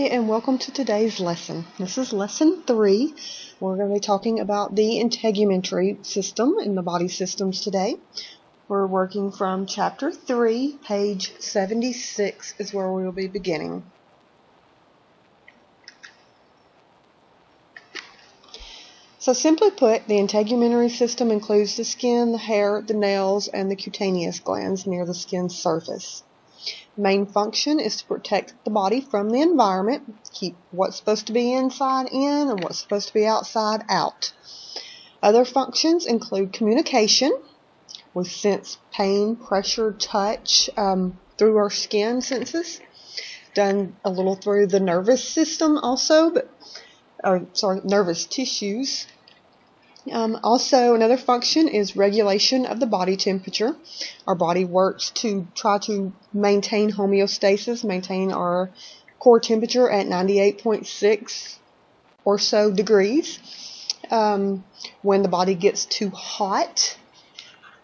and welcome to today's lesson. This is lesson 3. We're going to be talking about the integumentary system in the body systems today. We're working from chapter 3, page 76 is where we will be beginning. So simply put, the integumentary system includes the skin, the hair, the nails, and the cutaneous glands near the skin's surface. Main function is to protect the body from the environment, keep what's supposed to be inside in and what's supposed to be outside out. Other functions include communication. We sense pain, pressure, touch through our skin senses. Done a little through the nervous system also, nervous tissues. Also, another function is regulation of the body temperature. Our body works to try to maintain homeostasis, maintain our core temperature at 98.6 or so degrees. When the body gets too hot,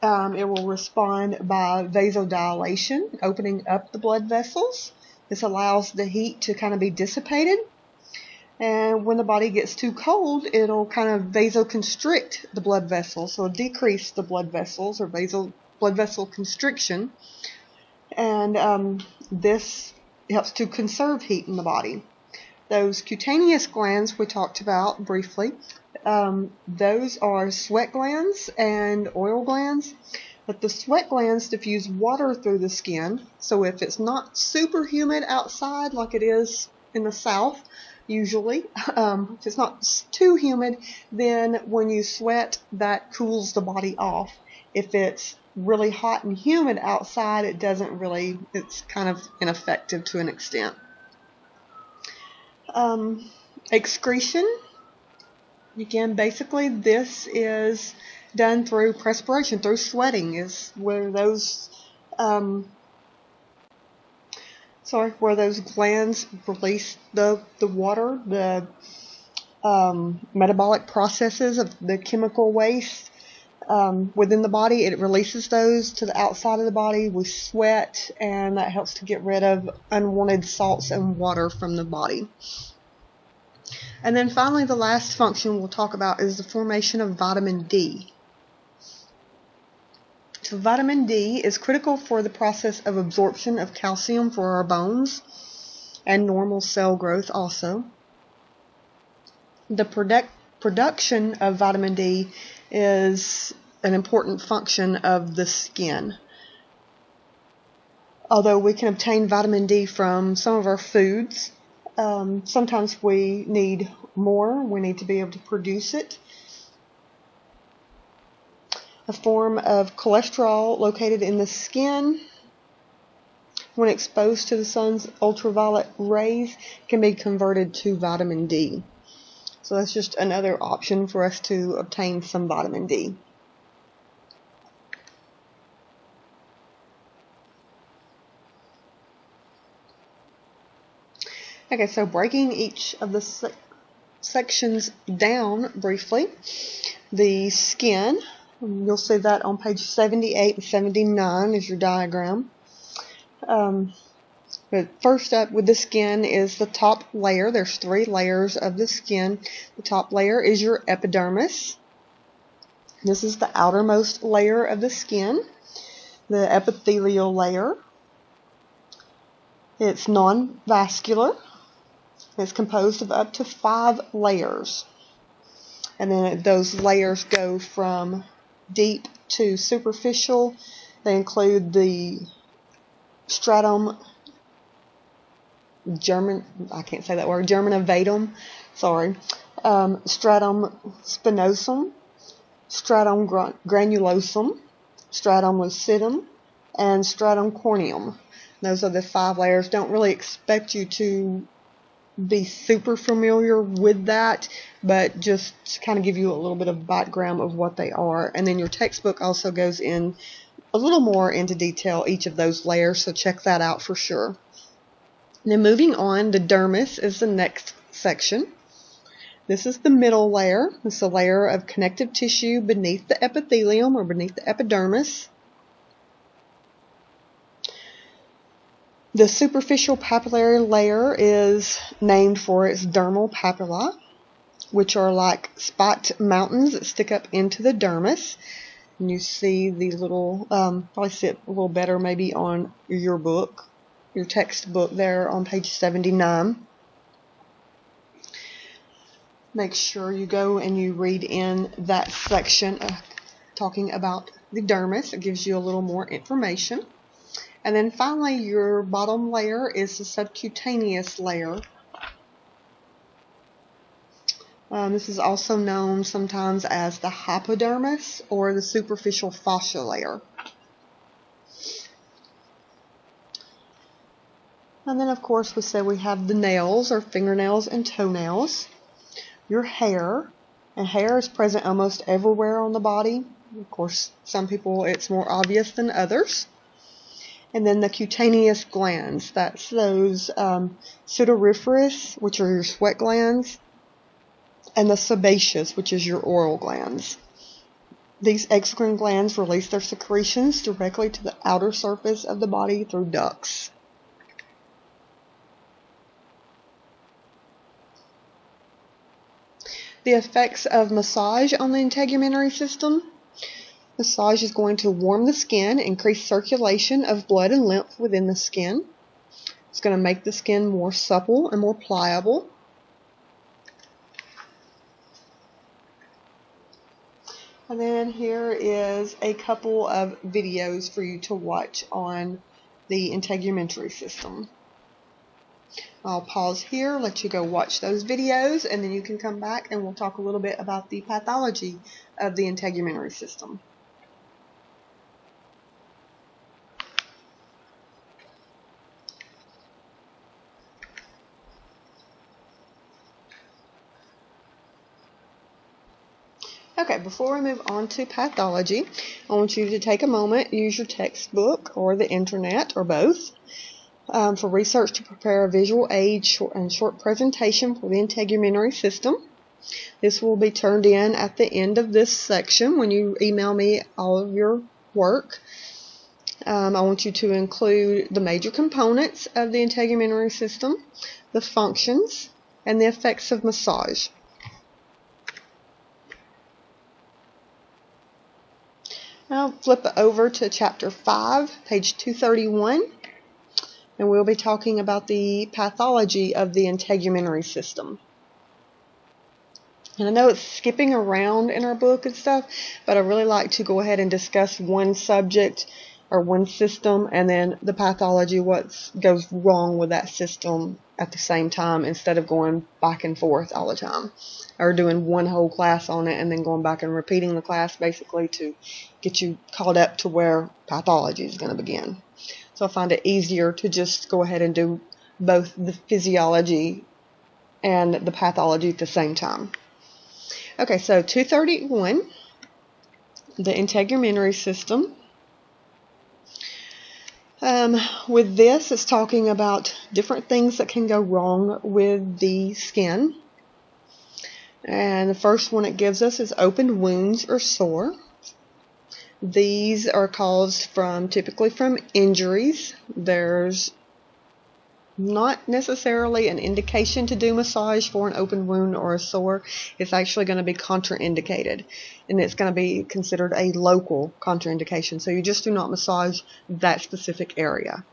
it will respond by vasodilation, opening up the blood vessels. This allows the heat to kind of be dissipated. And when the body gets too cold, it'll kind of vasoconstrict the blood vessels, so decrease the blood vessels or blood vessel constriction. And this helps to conserve heat in the body. Those cutaneous glands we talked about briefly, those are sweat glands and oil glands. But the sweat glands diffuse water through the skin, so if it's not super humid outside like it is in the south, usually, if it's not too humid, then when you sweat, that cools the body off. If it's really hot and humid outside, it's kind of ineffective to an extent. Excretion, again, basically this is done through perspiration, through sweating, is where those where those glands release the water, the metabolic processes of the chemical waste within the body. It releases those to the outside of the body. We sweat, and that helps to get rid of unwanted salts and water from the body. And then finally, the last function we'll talk about is the formation of vitamin D. So vitamin D is critical for the process of absorption of calcium for our bones and normal cell growth also. The production of vitamin D is an important function of the skin. Although we can obtain vitamin D from some of our foods, sometimes we need more. We need to be able to produce it. A form of cholesterol located in the skin, when exposed to the sun's ultraviolet rays, can be converted to vitamin D. So that's just another option for us to obtain some vitamin D. Okay, so breaking each of the sections down briefly. The skin, you'll see that on page 78 and 79 is your diagram. But first up with the skin is the top layer. There's 3 layers of the skin. The top layer is your epidermis. This is the outermost layer of the skin, the epithelial layer. It's non-vascular. It's composed of up to 5 layers. And then those layers go from deep to superficial. They include the stratum germinavatum, stratum spinosum, stratum granulosum, stratum lucidum, and stratum corneum. Those are the 5 layers. Don't really expect you to be super familiar with that, but just to kind of give you a little bit of background of what they are. And then your textbook also goes in a little more into detail each of those layers, so check that out for sure. Then moving on, the dermis is the next section. This is the middle layer. It's a layer of connective tissue beneath the epithelium or beneath the epidermis. The superficial papillary layer is named for its dermal papilla, which are like spiked mountains that stick up into the dermis. And you see the little, probably see it a little better maybe on your book, your textbook there on page 79. Make sure you go and you read in that section talking about the dermis. It gives you a little more information. And then finally, your bottom layer is the subcutaneous layer. This is also known sometimes as the hypodermis or the superficial fascia layer. And then, of course, we said we have the nails, or fingernails and toenails. Your hair, and hair is present almost everywhere on the body. Of course, some people it's more obvious than others. And then the cutaneous glands, that's those sudoriferous, which are your sweat glands, and the sebaceous, which is your oral glands. These exocrine glands release their secretions directly to the outer surface of the body through ducts. The effects of massage on the integumentary system. Massage is going to warm the skin, increase circulation of blood and lymph within the skin. It's going to make the skin more supple and more pliable. And then here is a couple of videos for you to watch on the integumentary system. I'll pause here, let you go watch those videos, and then you can come back and we'll talk a little bit about the pathology of the integumentary system. Okay, before we move on to pathology, I want you to take a moment, use your textbook or the internet or both for research to prepare a visual aid and short presentation for the integumentary system. This will be turned in at the end of this section when you email me all of your work. I want you to include the major components of the integumentary system, the functions, and the effects of massage. Now flip over to chapter 5, page 231, and we'll be talking about the pathology of the integumentary system. And I know it's skipping around in our book and stuff, but I really like to go ahead and discuss one subject or one system and then the pathology, what goes wrong with that system at the same time instead of going back and forth all the time. Or doing one whole class on it and then going back and repeating the class basically to get you caught up to where pathology is going to begin. So I find it easier to just go ahead and do both the physiology and the pathology at the same time. Okay, so 231, the integumentary system. With this, it's talking about different things that can go wrong with the skin. And the first one it gives us is open wounds or sore. These are caused typically from injuries. There's not necessarily an indication to do massage for an open wound or a sore. It's actually going to be contraindicated, and it's going to be considered a local contraindication. So you just do not massage that specific area.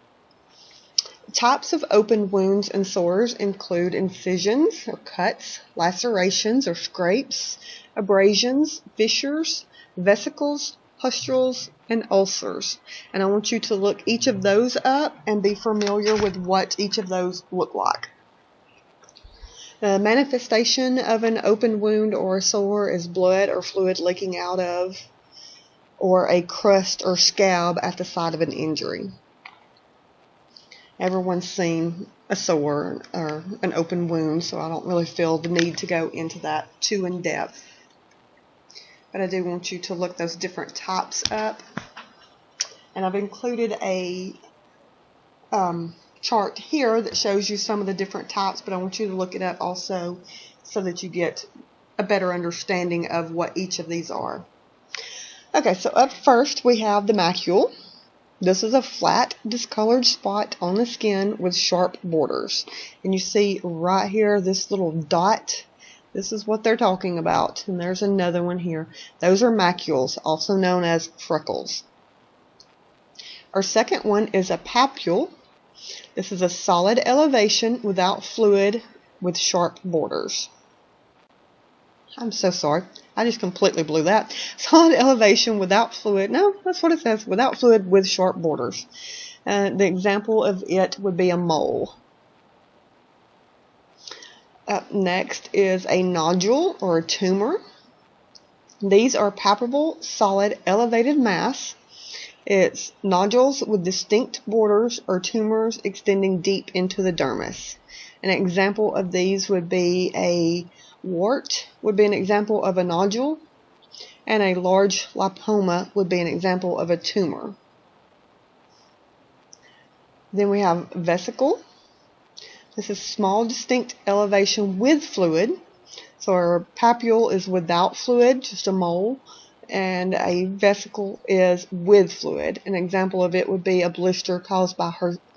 Types of open wounds and sores include incisions or cuts, lacerations or scrapes, abrasions, fissures, vesicles, pustules, and ulcers. And I want you to look each of those up and be familiar with what each of those look like. The manifestation of an open wound or a sore is blood or fluid leaking out of, or a crust or scab at the site of an injury. Everyone's seen a sore or an open wound, so I don't really feel the need to go into that too in depth. But I do want you to look those different types up. And I've included a chart here that shows you some of the different types, but I want you to look it up also so that you get a better understanding of what each of these are. Okay, so up first we have the macule. This is a flat, discolored spot on the skin with sharp borders. And you see right here, this little dot. This is what they're talking about. And there's another one here. Those are macules, also known as freckles. Our second one is a papule. This is a solid elevation without fluid with sharp borders. I'm so sorry. I just completely blew that. Solid elevation without fluid. No, that's what it says. Without fluid with sharp borders. The example of it would be a mole. Up next is a nodule or a tumor. These are palpable, solid, elevated mass. It's nodules with distinct borders or tumors extending deep into the dermis. An example of these would be a wart, would be an example of a nodule, and a large lipoma would be an example of a tumor. Then we have vesicle. This is small, distinct elevation with fluid. So our papule is without fluid, just a mole, and a vesicle is with fluid. An example of it would be a blister caused by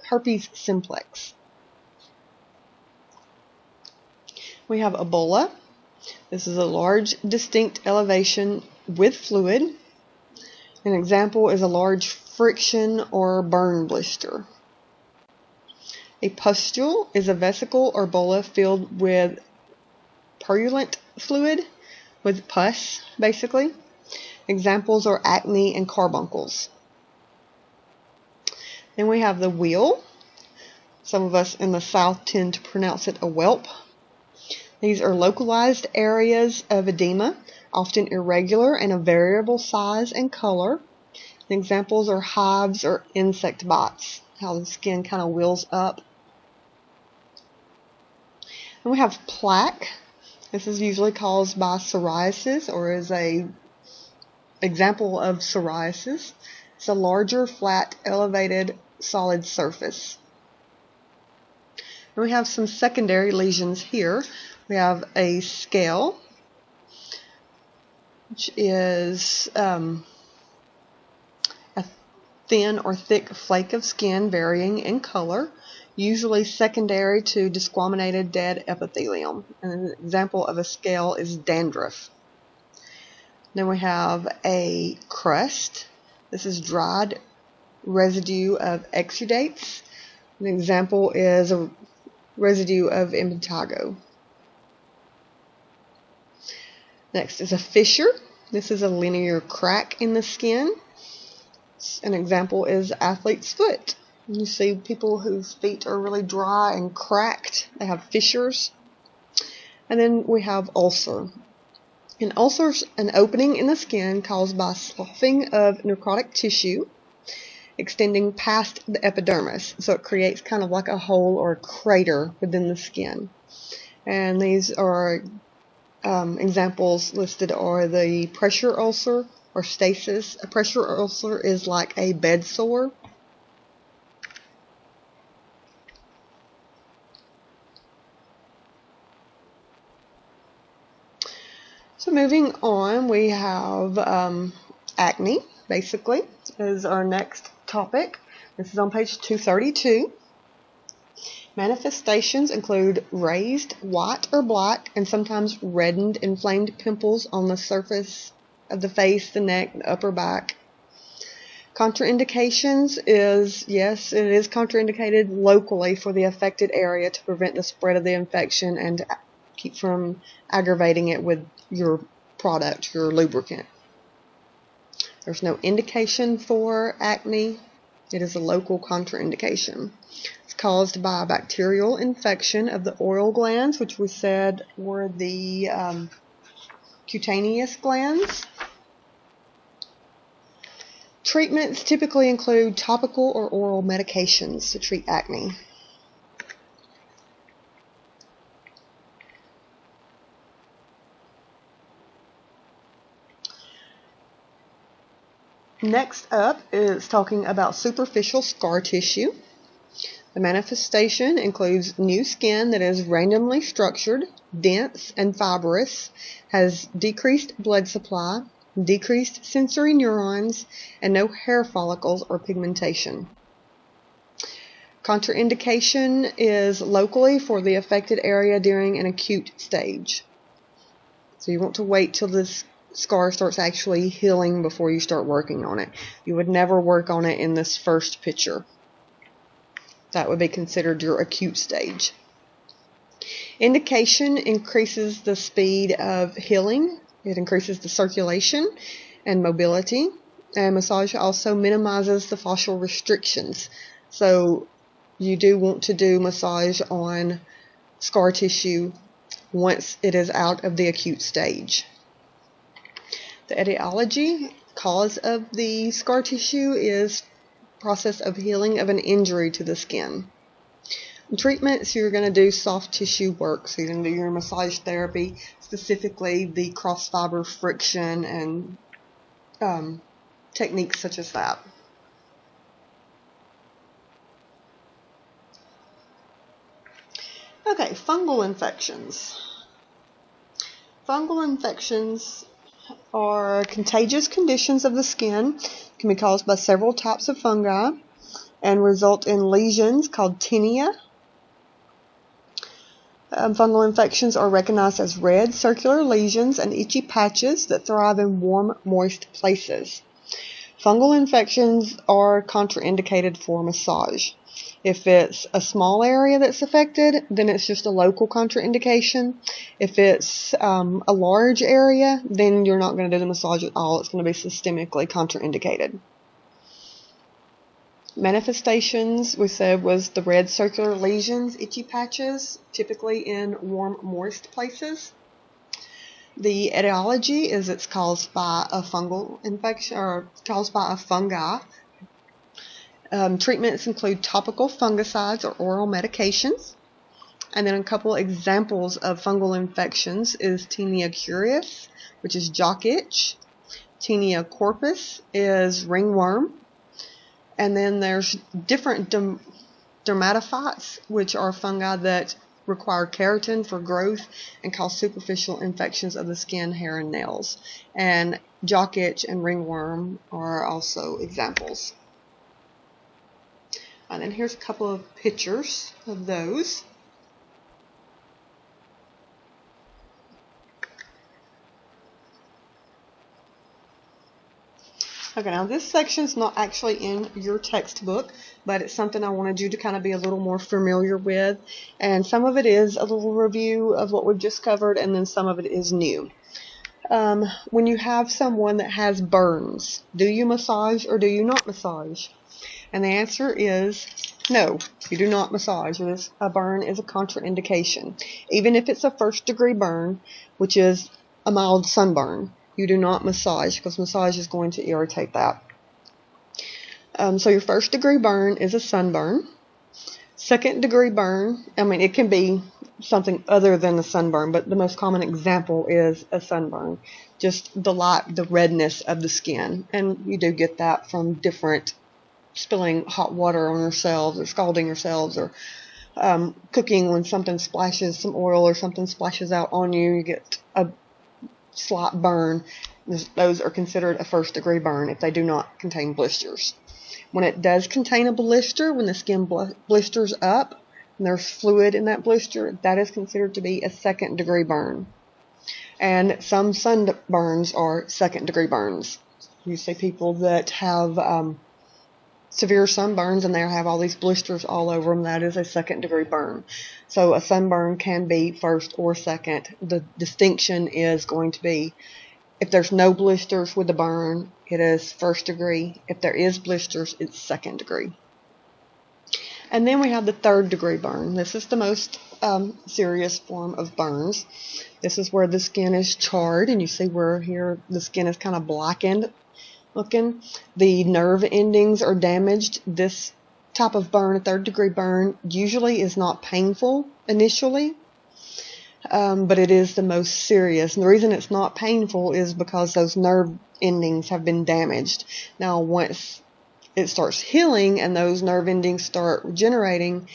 herpes simplex. We have ebola. This is a large, distinct elevation with fluid. An example is a large friction or burn blister. A pustule is a vesicle or bulla filled with purulent fluid, with pus, basically. Examples are acne and carbuncles. Then we have the wheal. Some of us in the South tend to pronounce it a whelp. These are localized areas of edema, often irregular and of variable size and color. Examples are hives or insect bites, how the skin kind of wheels up. And we have plaque. This is usually caused by psoriasis or is a example of psoriasis. It's a larger, flat, elevated, solid surface. And we have some secondary lesions here. We have a scale, which is a thin or thick flake of skin varying in color, usually secondary to disquaminated dead epithelium. And an example of a scale is dandruff. Then we have a crust. This is dried residue of exudates. An example is a residue of impetigo. Next is a fissure. This is a linear crack in the skin. An example is athlete's foot. You see people whose feet are really dry and cracked. They have fissures. And then we have ulcer. An ulcer is an opening in the skin caused by sloughing of necrotic tissue extending past the epidermis. So it creates kind of like a hole or a crater within the skin. And these are examples listed are the pressure ulcer or stasis. A pressure ulcer is like a bed sore. So moving on, we have acne, basically, is our next topic. This is on page 232. Manifestations include raised, white or black, and sometimes reddened, inflamed pimples on the surface of the face, the neck, the upper back. Contraindications is, yes, it is contraindicated locally for the affected area to prevent the spread of the infection and keep from aggravating it with your product, your lubricant. There's no indication for acne. It is a local contraindication. It's caused by a bacterial infection of the oral glands, which we said were the cutaneous glands. Treatments typically include topical or oral medications to treat acne. Next up is talking about superficial scar tissue. The manifestation includes new skin that is randomly structured, dense, and fibrous, has decreased blood supply, decreased sensory neurons, and no hair follicles or pigmentation. Contraindication is locally for the affected area during an acute stage. So you want to wait till this scar starts actually healing before you start working on it. You would never work on it in this first picture. That would be considered your acute stage. Indication increases the speed of healing. It increases the circulation and mobility. And massage also minimizes the fascial restrictions. So you do want to do massage on scar tissue once it is out of the acute stage. The etiology, cause of the scar tissue, is process of healing of an injury to the skin. In treatments, you're going to do soft tissue work. So you're going to do your massage therapy, specifically the cross fiber friction and techniques such as that. Okay, fungal infections. Fungal infections are contagious conditions of the skin, can be caused by several types of fungi, and result in lesions called tinea. Fungal infections are recognized as red circular lesions and itchy patches that thrive in warm, moist places. Fungal infections are contraindicated for massage. If it's a small area that's affected, then it's just a local contraindication. If it's a large area, then you're not going to do the massage at all. It's going to be systemically contraindicated. Manifestations, we said, was the red circular lesions, itchy patches, typically in warm, moist places. The etiology is it's caused by a fungal infection or caused by a fungi. Treatments include topical fungicides or oral medications. And then a couple examples of fungal infections is Tinea curious, which is jock itch. Tinea corpus is ringworm. And then there's different dermatophytes, which are fungi that require keratin for growth and cause superficial infections of the skin, hair, and nails. And jock itch and ringworm are also examples. And then here's a couple of pictures of those. Okay, now this section is not actually in your textbook, but it's something I wanted you to kind of be a little more familiar with. And some of it is a little review of what we've just covered, and then some of it is new. When you have someone that has burns, do you massage or do you not massage? And the answer is no, you do not massage. A burn is a contraindication. Even if it's a first-degree burn, which is a mild sunburn, you do not massage because massage is going to irritate that. So your first-degree burn is a sunburn. Second-degree burn, it can be something other than a sunburn, but the most common example is a sunburn. Just the redness of the skin. And you do get that from different spilling hot water on yourselves or scalding yourselves or cooking when something splashes, some oil or something splashes out on you, you get a slight burn. Those are considered a first-degree burn if they do not contain blisters. When it does contain a blister, when the skin blisters up and there's fluid in that blister, that is considered to be a second-degree burn. And some sunburns are second-degree burns. You see people that have severe sunburns and they have all these blisters all over them. That is a second-degree burn. So a sunburn can be first or second. The distinction is going to be if there's no blisters with the burn, it is first degree. If there is blisters, it's second degree. And then we have the third-degree burn. This is the most serious form of burns. This is where the skin is charred, and you see where here the skin is kind of blackened looking. The nerve endings are damaged. This type of burn, a third-degree burn, usually is not painful initially, but it is the most serious. And the reason it's not painful is because those nerve endings have been damaged. Now, once it starts healing and those nerve endings start regenerating,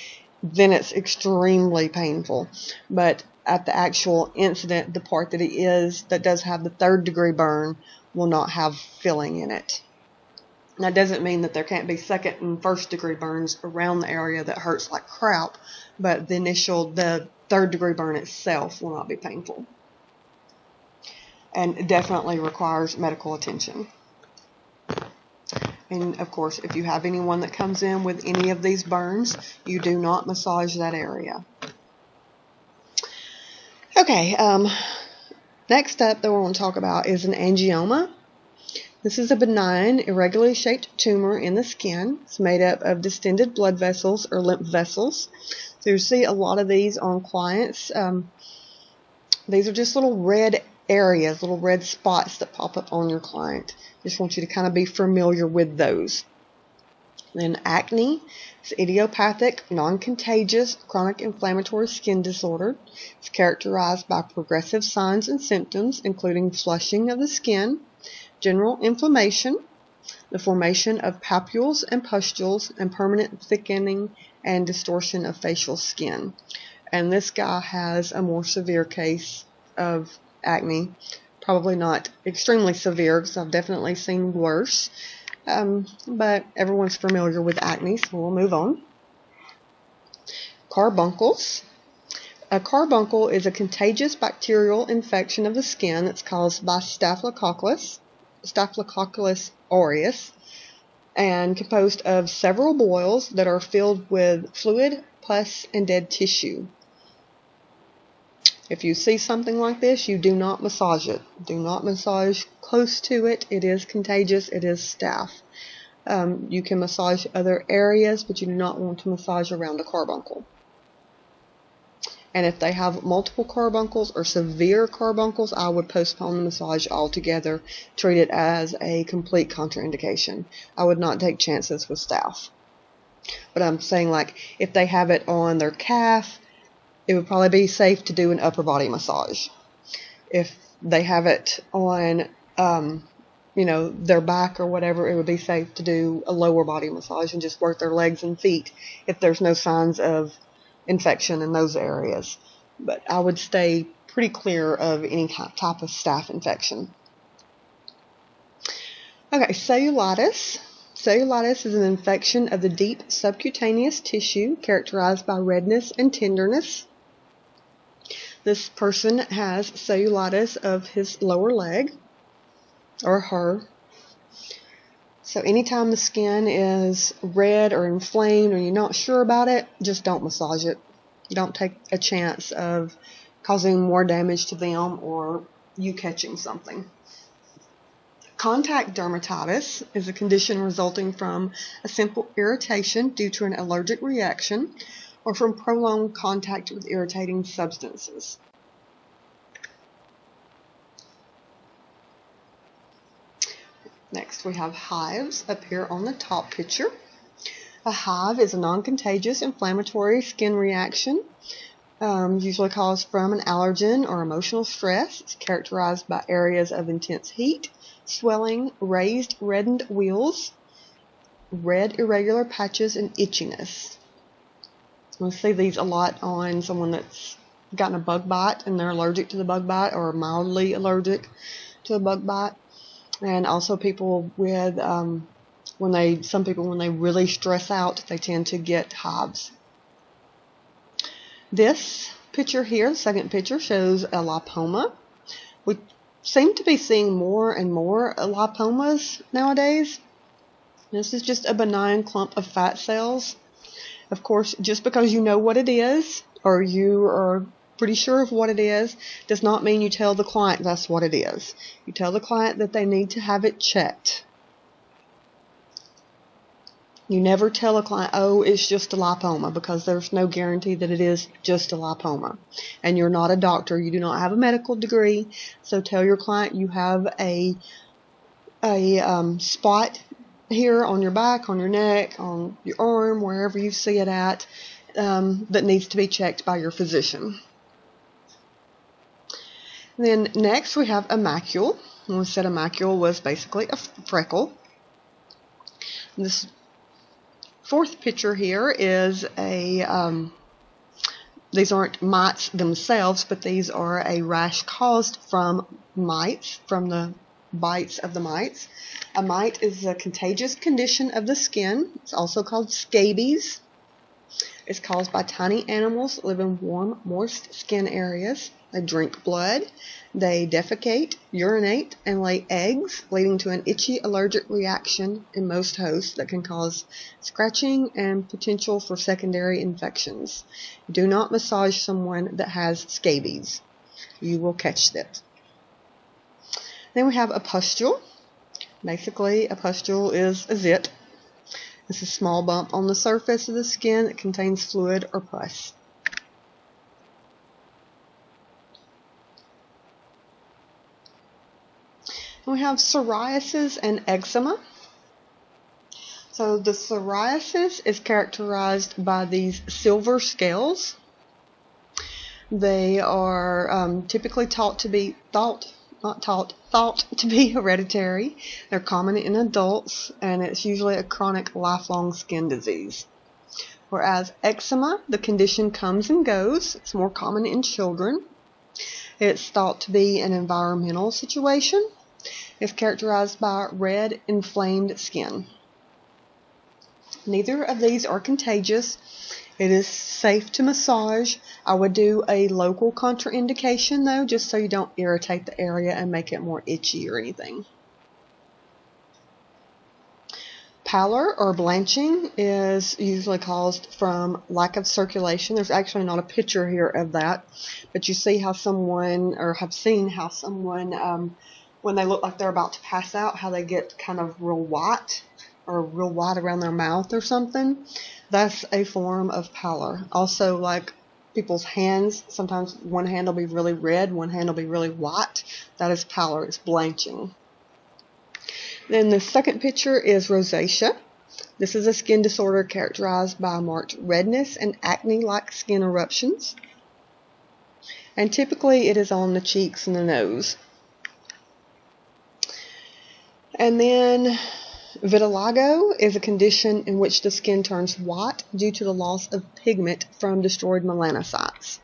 then it's extremely painful. But at the actual incident, the part that does have the third-degree burn will not have filling in it. That doesn't mean that there can't be second and first degree burns around the area that hurts like crap, but the third degree burn itself will not be painful. And it definitely requires medical attention. And of course, if you have anyone that comes in with any of these burns, you do not massage that area. Okay, next up that we want to talk about is an angioma. This is a benign, irregularly shaped tumor in the skin. It's made up of distended blood vessels or lymph vessels. So you see a lot of these on clients. These are just little red areas, little red spots that pop up on your client. Just want you to kind of be familiar with those. Then acne. It's idiopathic, non-contagious, chronic inflammatory skin disorder. It's characterized by progressive signs and symptoms, including flushing of the skin, general inflammation, the formation of papules and pustules, and permanent thickening and distortion of facial skin. And this guy has a more severe case of acne. Probably not extremely severe, because I've definitely seen worse. But everyone's familiar with acne, so we'll move on. Carbuncles. A carbuncle is a contagious bacterial infection of the skin that's caused by Staphylococcus aureus, and composed of several boils that are filled with fluid, pus, and dead tissue. If you see something like this, you do not massage it. Do not massage close to it. It is contagious. It is staph. You can massage other areas, but you do not want to massage around a carbuncle. And if they have multiple carbuncles or severe carbuncles, I would postpone the massage altogether, treat it as a complete contraindication. I would not take chances with staph. But I'm saying, like, if they have it on their calf, it would probably be safe to do an upper body massage. If they have it on, their back or whatever, it would be safe to do a lower body massage and just work their legs and feet if there's no signs of infection in those areas. But I would stay pretty clear of any type of staph infection. Okay, cellulitis. Cellulitis is an infection of the deep subcutaneous tissue characterized by redness and tenderness. This person has cellulitis of his lower leg, or her. So anytime the skin is red or inflamed or you're not sure about it, just don't massage it. Don't take a chance of causing more damage to them or you catching something. Contact dermatitis is a condition resulting from a simple irritation due to an allergic reaction or from prolonged contact with irritating substances. Next, we have hives up here on the top picture. A hive is a non-contagious inflammatory skin reaction, usually caused from an allergen or emotional stress. It's characterized by areas of intense heat, swelling, raised reddened wheals, red irregular patches, and itchiness. We see these a lot on someone that's gotten a bug bite and they're allergic to the bug bite or mildly allergic to a bug bite. And also people with, some people when they really stress out, they tend to get hives. This picture here, the second picture, shows a lipoma. We seem to be seeing more and more lipomas nowadays. This is just a benign clump of fat cells. Of course, just because you know what it is, or you are pretty sure of what it is, does not mean you tell the client that's what it is. You tell the client that they need to have it checked. You never tell a client, oh, it's just a lipoma, because there's no guarantee that it is just a lipoma. And you're not a doctor. You do not have a medical degree. So tell your client you have a spot here on your back, on your neck, on your arm, wherever you see it at, that needs to be checked by your physician. Then next we have a macule. And we said a macule was basically a freckle. This fourth picture here is these aren't mites themselves, but these are a rash caused from mites, from the bites of the mites. A mite is a contagious condition of the skin. It's also called scabies. It's caused by tiny animals that live in warm, moist skin areas. They drink blood, they defecate, urinate, and lay eggs, leading to an itchy allergic reaction in most hosts that can cause scratching and potential for secondary infections. Do not massage someone that has scabies. You will catch it. Then we have a pustule. Basically, a pustule is a zit. It's a small bump on the surface of the skin that contains fluid or pus. We have psoriasis and eczema. So the psoriasis is characterized by these silver scales. They are typically thought to be hereditary. They're common in adults, and it's usually a chronic, lifelong skin disease. Whereas eczema, the condition comes and goes. It's more common in children. It's thought to be an environmental situation. It's characterized by red, inflamed skin. Neither of these are contagious. It is safe to massage. I would do a local contraindication though, just so you don't irritate the area and make it more itchy or anything. Pallor or blanching is usually caused from lack of circulation. There's actually not a picture here of that, but you see how someone, or have seen how someone, when they look like they're about to pass out, how they get kind of real white, or real white around their mouth or something. That's a form of pallor. Also, like people's hands, sometimes one hand will be really red, one hand will be really white. That is pallor. It's blanching. Then the second picture is rosacea. This is a skin disorder characterized by marked redness and acne-like skin eruptions. And typically it is on the cheeks and the nose. And then vitiligo is a condition in which the skin turns white due to the loss of pigment from destroyed melanocytes.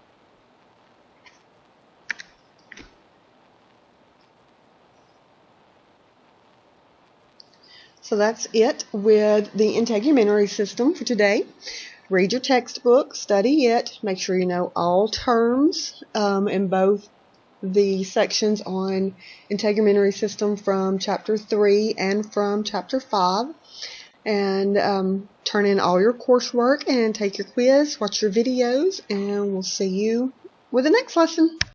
So that's it with the integumentary system for today. Read your textbook, study it, make sure you know all terms in both the sections on integumentary system from chapter 3 and from chapter 5, and turn in all your coursework and take your quiz, watch your videos, and we'll see you with the next lesson.